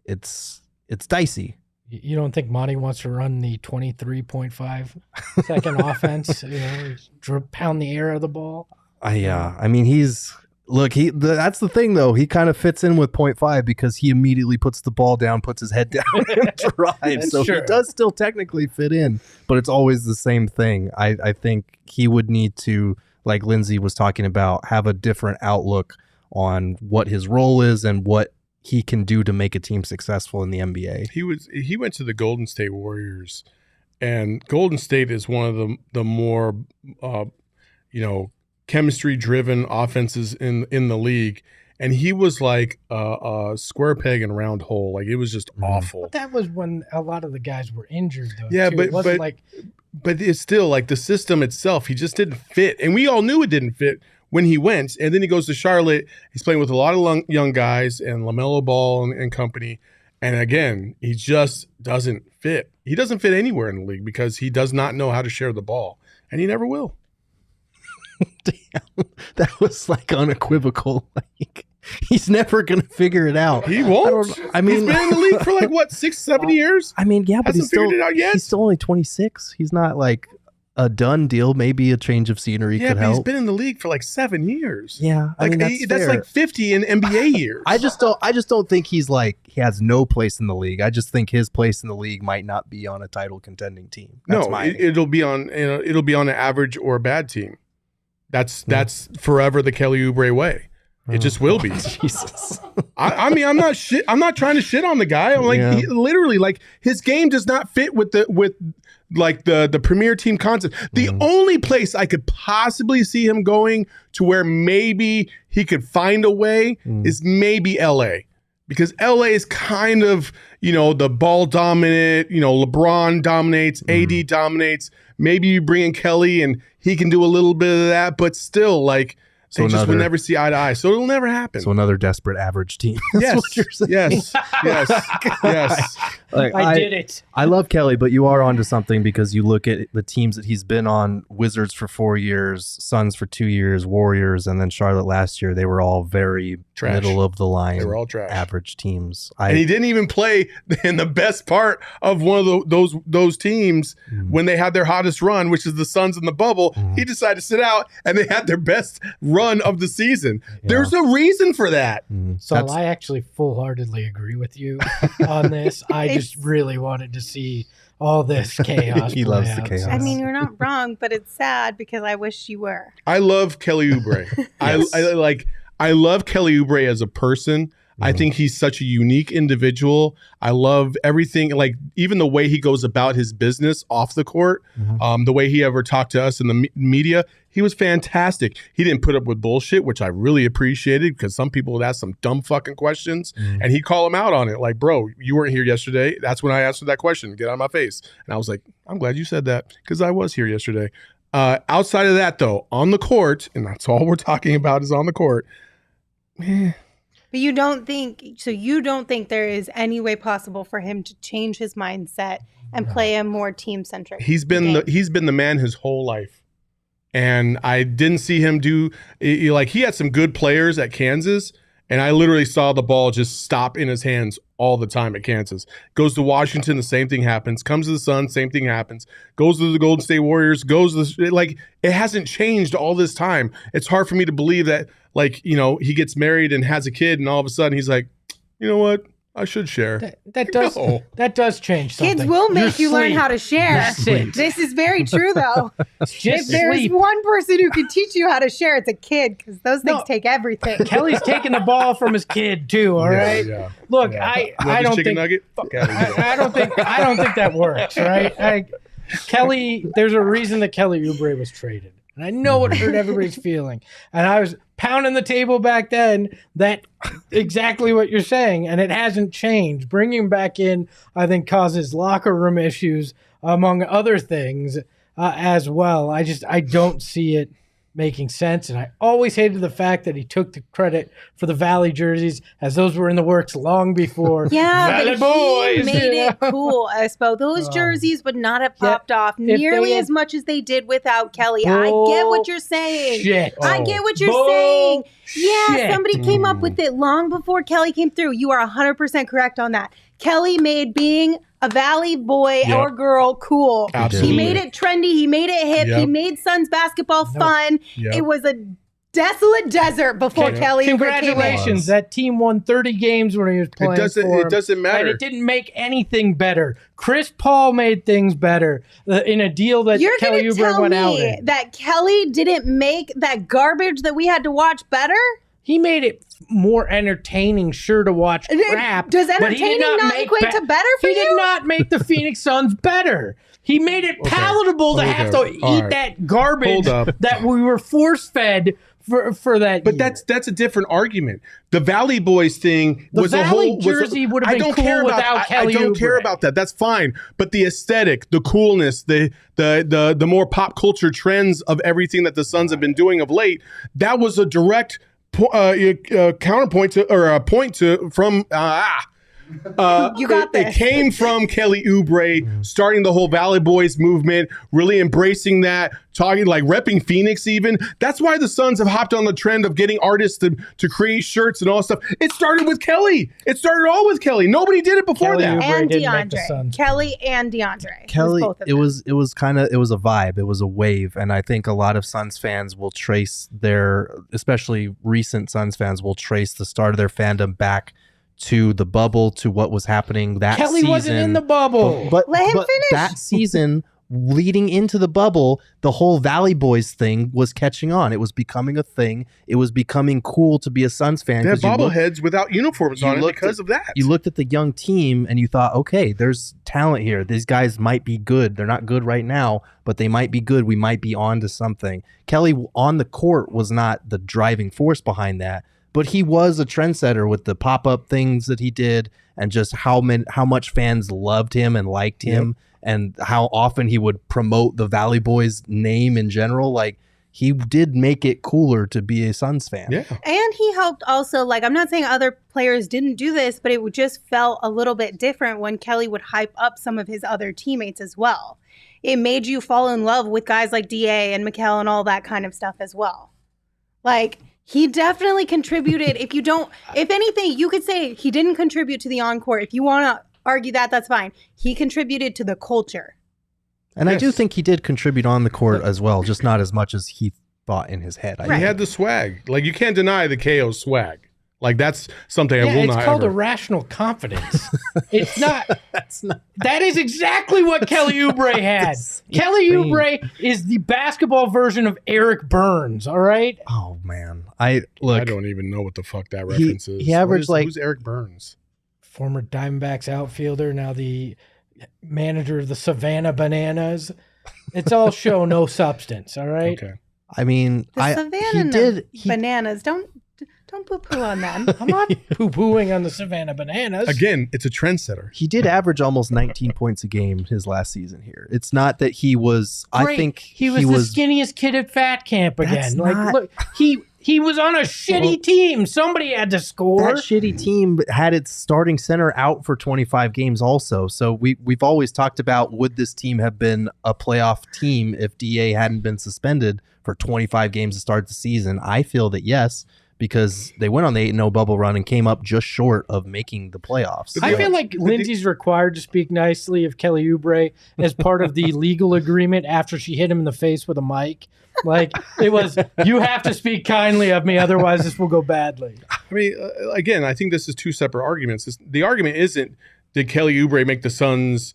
it's dicey. you don't think Monty wants to run the 23.5 second offense? Pound the air of the ball. I mean, that's the thing though. He kind of fits in with 0.5 because he immediately puts the ball down, puts his head down, and drives. So true. He does still technically fit in, but it's always the same thing. I think he would need to, like Lindsey was talking about, have a different outlook on what his role is and what he can do to make a team successful in the NBA. He went to the Golden State Warriors, and Golden State is one of the more chemistry-driven offenses in the league, and he was like a square peg in a round hole. Like, it was just awful. But that was when a lot of the guys were injured, though. Yeah, too. but It wasn't but it's still like the system itself. He just didn't fit, and we all knew it didn't fit when he went. And then he goes to Charlotte. He's playing with a lot of young guys and LaMelo Ball and company. And again, he just doesn't fit. He doesn't fit anywhere in the league because he does not know how to share the ball, and he never will. Damn, that was like unequivocal. Like, he's never gonna figure it out. He won't. He's been in the league for like what, 6-7 years? I mean, yeah, but Hasn't figured it out yet? He's still only 26. He's not like a done deal. Maybe a change of scenery could but help. he's been in the league for like 7 years. Yeah, I mean, that's like 50 in NBA years. I just don't think he's like, he has no place in the league. I just think his place in the league might not be on a title contending team. It'll be on an average or a bad team. That's forever the Kelly Oubre way. It just will be. Jesus. I mean, I'm not trying to shit on the guy. I'm like, he, literally, like, his game does not fit with the premier team concept. The only place I could possibly see him going to where maybe he could find a way is maybe LA. Because LA is kind of, the ball dominant, LeBron dominates, AD dominates. Maybe you bring in Kelly and he can do a little bit of that, but still, like, they just will never see eye to eye. So it'll never happen. So another desperate average team. Yes. What you're saying. Yes. Like, I did it. I love Kelly, but you are onto something because you look at the teams that he's been on: Wizards for 4 years, Suns for 2 years, Warriors, and then Charlotte last year. They were all very middle of the line. They were all trash. Average teams. And he didn't even play in the best part of one of those teams when they had their hottest run, which is the Suns in the bubble. He decided to sit out, and they had their best run of the season. There's a reason for that. So I actually full-heartedly agree with you on this. I just really wanted to see all this chaos. He loves the chaos. I mean, you're not wrong, but it's sad because I wish you were. I love Kelly Oubre. I love Kelly Oubre as a person. I think he's such a unique individual. I love everything, like even the way he goes about his business off the court, the way he ever talked to us in the media. He was fantastic. He didn't put up with bullshit, which I really appreciated because some people would ask some dumb fucking questions and he'd call him out on it. Like, bro, you weren't here yesterday. That's when I answered that question. Get out of my face. And I was like, I'm glad you said that because I was here yesterday. Outside of that, though, on the court, and that's all we're talking about is on the court. But you don't think there is any way possible for him to change his mindset and play a more team-centric He's been the man his whole life. And I didn't see him do like he had some good players at Kansas, and I literally saw the ball just stop in his hands all the time at Kansas. Goes to Washington, the same thing happens. Comes to the Suns, same thing happens. Goes to the Golden State Warriors, like it hasn't changed all this time. It's hard for me to believe that, like, he gets married and has a kid, and all of a sudden he's like, you know what? I should share. That does change something. Kids will make you learn how to share. This is very true, though. If there's one person who can teach you how to share, it's a kid, because those things take everything. Kelly's taking the ball from his kid too. All right. Yeah. Look, I don't think nugget? Fuck out of here. I don't think that works. Right. Kelly. There's a reason that Kelly Oubre was traded. And I know it hurt everybody's feeling. And I was pounding the table back then that exactly what you're saying. And it hasn't changed. Bringing him back in, I think, causes locker room issues, among other things, as well. I don't see it making sense. And I always hated the fact that he took the credit for the Valley jerseys, as those were in the works long before. Yeah, Valley but boys, he made it cool, Espo. Those jerseys would not have popped off nearly as much as they did without Kelly. I get what you're saying. I get what you're saying. Yeah, somebody came up with it long before Kelly came through. You are 100% correct on that. Kelly made being a Valley boy or girl cool. Absolutely. He made it trendy. He made it hip. He made Suns basketball fun. It was a desolate desert before Kelly. Congratulations. That team won 30 games when he was playing for him. It doesn't matter. And it didn't make anything better. Chris Paul made things better in a deal that Kelly Oubre went out in. You're going to tell me that Kelly didn't make that garbage that we had to watch better? He made it more entertaining, sure, to watch crap. Does entertaining not equate to better for you? He did not make the Phoenix Suns better. He made it palatable to have to eat that garbage that we were force-fed for that But year. that's a different argument. The Valley Boys thing was a whole jersey would have been cool without Kelly I don't care about that. That's fine. But the aesthetic, the coolness, the more pop culture trends of everything that the Suns have been doing of late, that was a direct counterpoint to, or a point to, from you got this. It came from Kelly Oubre starting the whole Valley Boys movement, really embracing that, talking, like, repping Phoenix even. That's why the Suns have hopped on the trend of getting artists to create shirts and all that stuff. It started with Kelly. It started all with Kelly. Nobody did it before that. And DeAndre. Kelly and DeAndre. Kelly, it was a vibe. It was a wave. And I think a lot of Suns fans will trace especially recent Suns fans will trace the start of their fandom back to the bubble, to what was happening that Kelly season. wasn't in the bubble. But let him finish. That season leading into the bubble, the whole Valley Boys thing was catching on. It was becoming a thing. It was becoming cool to be a Suns fan. They had bobbleheads without uniforms on it because of that. You looked at the young team and you thought, okay, there's talent here. These guys might be good. They're not good right now, but they might be good. We might be on to something. Kelly on the court was not the driving force behind that, but he was a trendsetter with the pop-up things that he did and just how much fans loved him and liked him. And how often he would promote the Valley Boys name in general. Like, he did make it cooler to be a Suns fan. Yeah. And he helped also, like, I'm not saying other players didn't do this, but it just felt a little bit different when Kelly would hype up some of his other teammates as well. It made you fall in love with guys like DA and Mikal and all that kind of stuff as well. Like, he definitely contributed. If anything, you could say he didn't contribute to the encore. If you want to argue that, that's fine. He contributed to the culture. And I do think he did contribute on the court as well, just not as much as he thought in his head. He had the swag. Like, you can't deny the KO swag. Like, that's something I will not it's called irrational confidence. It's not. That is exactly what Kelly Oubre had. Kelly Oubre is the basketball version of Eric Burns, all right? Oh, man. I don't even know what the fuck that reference is. He averaged who's Eric Burns? Former Diamondbacks outfielder, now the manager of the Savannah Bananas. It's all show, no substance, all right? Okay. I mean, Savannah Bananas, don't poo-poo on them. I'm not poo-pooing on the Savannah Bananas. Again, it's a trendsetter. He did average almost 19 points a game his last season here. It's not that he was, Great. I think he was the skinniest kid at fat camp again. Look, he was on a shitty team. Somebody had to score. That shitty team had its starting center out for 25 games also. So we've always talked about, would this team have been a playoff team if DA hadn't been suspended for 25 games to start the season? I feel that yes, because they went on the 8-0 bubble run and came up just short of making the playoffs. I feel like Lindsey's required to speak nicely of Kelly Oubre as part of the legal agreement after she hit him in the face with a mic. Like, it was, you have to speak kindly of me, otherwise this will go badly. I mean, again, I think this is two separate arguments. The argument isn't, did Kelly Oubre make the Suns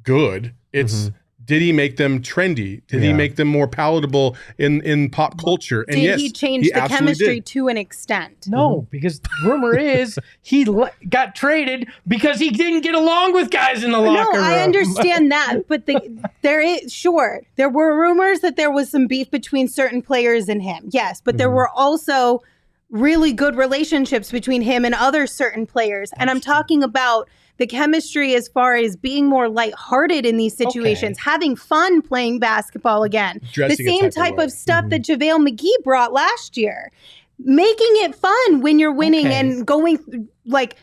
good? It's, did he make them trendy? Did he make them more palatable in pop culture? And did he change the chemistry to an extent? No, because rumor is he got traded because he didn't get along with guys in the locker room. No, I understand that, but there were rumors that there was some beef between certain players and him. Yes, but there were also really good relationships between him and other certain players. And I'm talking about the chemistry as far as being more lighthearted in these situations, having fun playing basketball again. The same type of stuff that JaVale McGee brought last year. Making it fun when you're winning and going, like,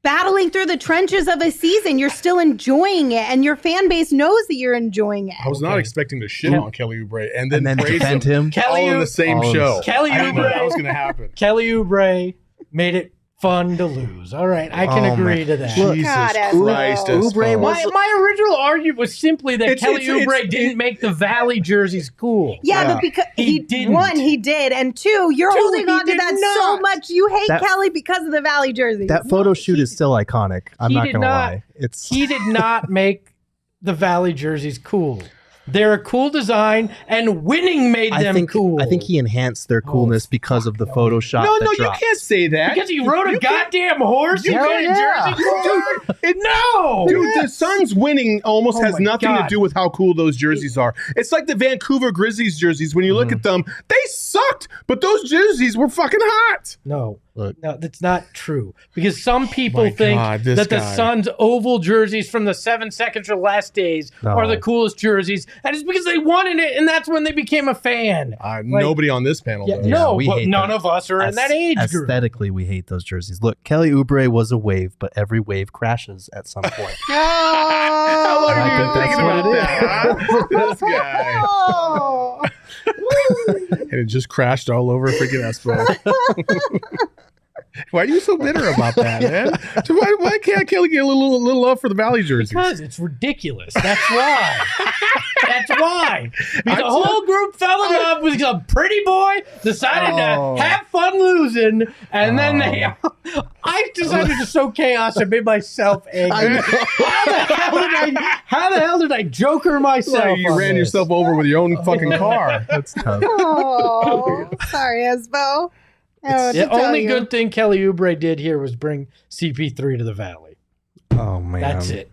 battling through the trenches of a season. You're still enjoying it, and your fan base knows that you're enjoying it. I was not expecting to shit on Kelly Oubre and then praise defend him. Kelly all in the same show. Kelly I didn't know Oubre, that was going to happen. Kelly Oubre made it fun to lose. All right, I can agree to that. Jesus Christ. Oubre was... My original argument was simply that Kelly Oubre didn't make the Valley jerseys cool. Yeah, but because he didn't. One, he did, and two, you're holding on to that so much. You hate Kelly because of the Valley jerseys. That photo shoot is still iconic. I'm not going to lie. He did not make the Valley jerseys cool. They're a cool design, and winning made them cool. I think he enhanced their coolness because of the Photoshop. No, that you dropped. can't say that. Because he rode a goddamn horse. You jersey. No, dude, the Suns winning almost has nothing to do with how cool those jerseys are. It's like the Vancouver Grizzlies jerseys. When you look at them, they sucked, but those jerseys were fucking hot. No, that's not true. Because some people think that the Suns oval jerseys from the 7 seconds or less days are the coolest jerseys. And it's because they wanted it, and that's when they became a fan. Nobody on this panel does. No, but none of us are in that age group. Aesthetically, we hate those jerseys. Look, Kelly Oubre was a wave, but every wave crashes at some point. How long are you thinking about that? This guy. And it just crashed all over freaking Espo. Why are you so bitter about that, man? Why can't Kelly get a little love for the Valley jerseys? Because it's ridiculous. That's why. That's why. Because the whole group fell in love with a pretty boy, decided to have fun losing, and then I decided to sow chaos and made myself angry. How the hell did I joker myself? Like you ran yourself over with your own fucking car. That's tough. Oh, sorry, Espo. The only good thing Kelly Oubre did here was bring CP3 to the Valley. Oh man, That's it.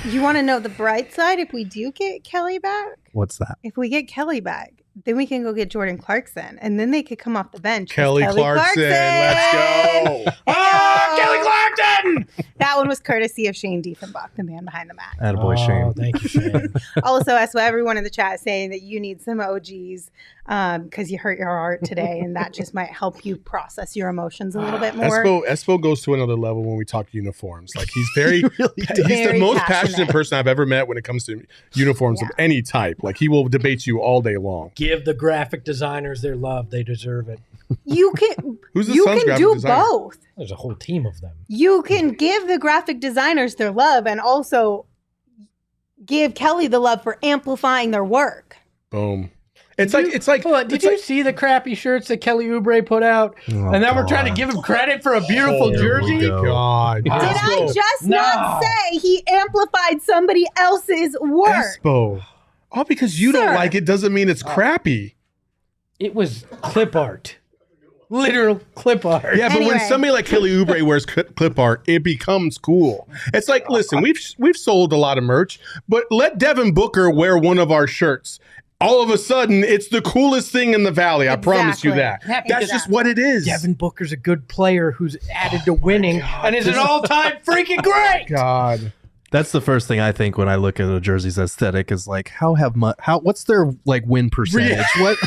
You want to know the bright side? If we do get Kelly back, What's that? if we get Kelly back, then we can go get Jordan Clarkson, and then they could come off the bench. Kelly Clarkson, let's go. Oh, Kelly Clarkson! That one was courtesy of Shane Diefenbach, the man behind the Mac. Attaboy, Shane. Thank you, Shane. Also, Espo, everyone in the chat is saying that you need some OGs because you hurt your heart today, and that just might help you process your emotions a little bit more. Espo goes to another level when we talk uniforms. Like he's very, he's Very the most passionate. passionate person I've ever met when it comes to uniforms of any type. Like he will debate you all day long. Give the graphic designers their love. They deserve it. You can Who's the you Suns can graphic do designer? both. There's a whole team of them. You can give the graphic designers their love and also give Kelly the love for amplifying their work. Boom. It's like Hold on, did you see the crappy shirts that Kelly Oubre put out? Oh, And now we're trying to God. give him credit for a beautiful Here we jersey? go. God. Did I just not No. say he amplified somebody else's work? Espo. All because you Sir. don't like it doesn't mean it's crappy. It was clip art. Literal clip art. Yeah, but when Anyway. somebody like Kelly Oubre wears clip art, it becomes cool. It's like, listen, we've sold a lot of merch, but let Devin Booker wear one of our shirts. All of a sudden, it's the coolest thing in the Valley. I promise you that. Exactly. That's just what it is. Devin Booker's a good player who's added to winning and is an all-time freaking great. God. That's the first thing I think when I look at a jersey's aesthetic is like what's their like win percentage? What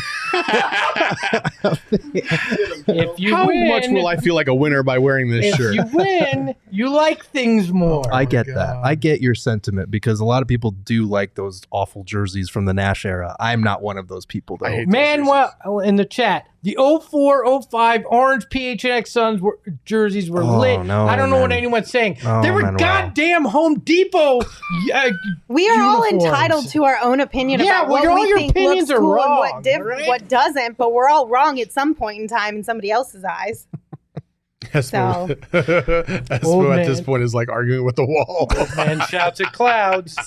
If you How win, much will I feel like a winner by wearing this if shirt? you win, you like things more. I get that. God. I get your sentiment because a lot of people do like those awful jerseys from the Nash era. I'm not one of those people though. I hate Manuel in the chat, the 04-05 orange PHNX Suns jerseys were Oh, lit. no, I don't know what man. anyone's saying. Oh, they were Manuel. goddamn Home Depot. We are all Uniforms. entitled to our own opinion Yeah, about well, what all we your think opinions looks are cool wrong, and right? what doesn't, but we're all wrong at some point in time in somebody else's eyes. Espo, So- Espo Old at man. this point is like arguing with the wall. Man shouts at clouds.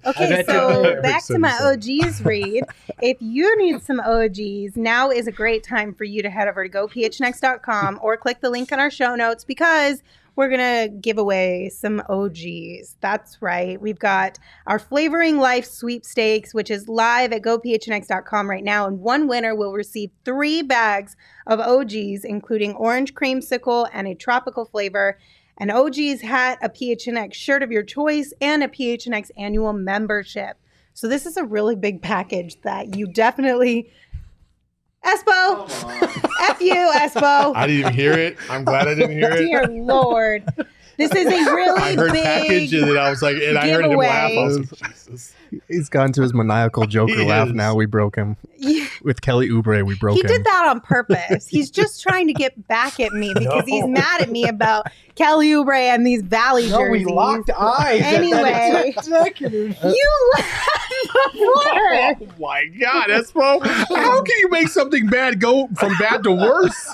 Okay, bet so you're- back to my Eric OGs read. If you need some OGs, now is a great time for you to head over to gophnx.com or click the link in our show notes because we're going to give away some OGs. That's right. We've got our Flavoring Life sweepstakes, which is live at gophnx.com right now. And one winner will receive 3 bags of OGs, including orange creamsicle and a tropical flavor, an OG's hat, a PHNX shirt of your choice, and a PHNX annual membership. So this is a really big package that you definitely... Espo! F you, Espo! I didn't even hear it. I'm glad I didn't hear it. Dear Lord. This is a really I heard big... package and then I was like, and I heard him laugh. I was giveaway. like, Jesus. He's gone to his maniacal Joker He laugh. is. Now we broke him. Yeah, With Kelly Oubre, we broke he him. did that on purpose. He's just trying to get back at me because he's mad at me about Kelly Oubre and these Valley No, we jerseys. locked eyes. Anyway. Executive. You laughed before. Oh my God, Espo. How can you make something bad go from bad to worse?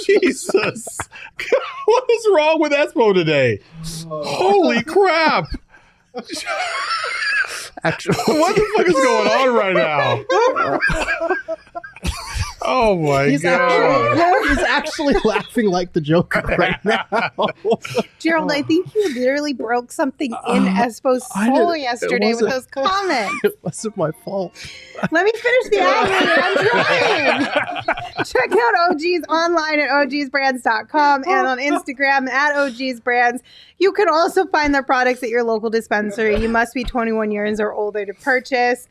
Jesus. What is wrong with Espo today? Holy crap. Actually, What the fuck is going on right now? Oh my God. he's actually laughing like the Joker right now. Gerald, I think you literally broke something in Espo's I soul didn't- yesterday with wasn't- those comments. It wasn't my fault. Let me finish the ad read. I'm trying. Check out OGs online at ogsbrands.com and on Instagram at ogsbrands. You can also find their products at your local dispensary. You must be 21 years or older to purchase.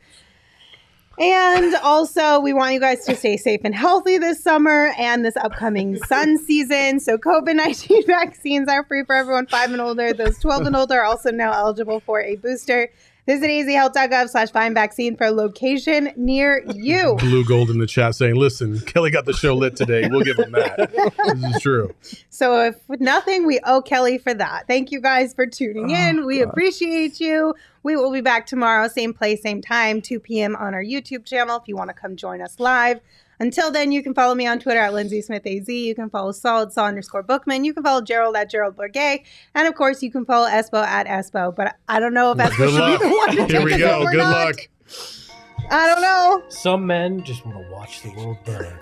And also, we want you guys to stay safe and healthy this summer and this upcoming sun season. So COVID-19 vaccines are free for everyone 5 and older. Those 12 and older are also now eligible for a booster. Visit azhealth.gov/find vaccine for a location near you. Blue Gold in the chat saying, listen, Kelly got the show lit today. We'll give him that. This is true. So if nothing, we owe Kelly for that. Thank you guys for tuning in. We appreciate you. We will be back tomorrow, same place, same time, 2 p.m. on our YouTube channel if you want to come join us live. Until then, you can follow me on Twitter at Lindsey Smith AZ. You can follow Saul at Saul_Bookman. You can follow Gerald at Gerald Bourget. And of course, you can follow Espo at Espo. But I don't know if Espo should be the one to Here take we us go. over or Good not. luck. I don't know. Some men just want to watch the world burn.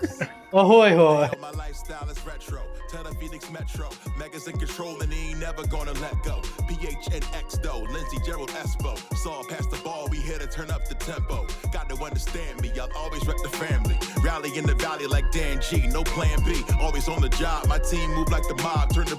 Ahoy, hoy. My lifestyle is retro. Tell the Phoenix Metro. Megas in control and he ain't never gonna let go. PHNX though. Lindsey, Gerald, Espo. Saw past the ball. We here to turn up the tempo. Got to understand me. I'll always rep the family. Rally in the valley like Dan G. No plan B. Always on the job. My team move like the mob. Turn the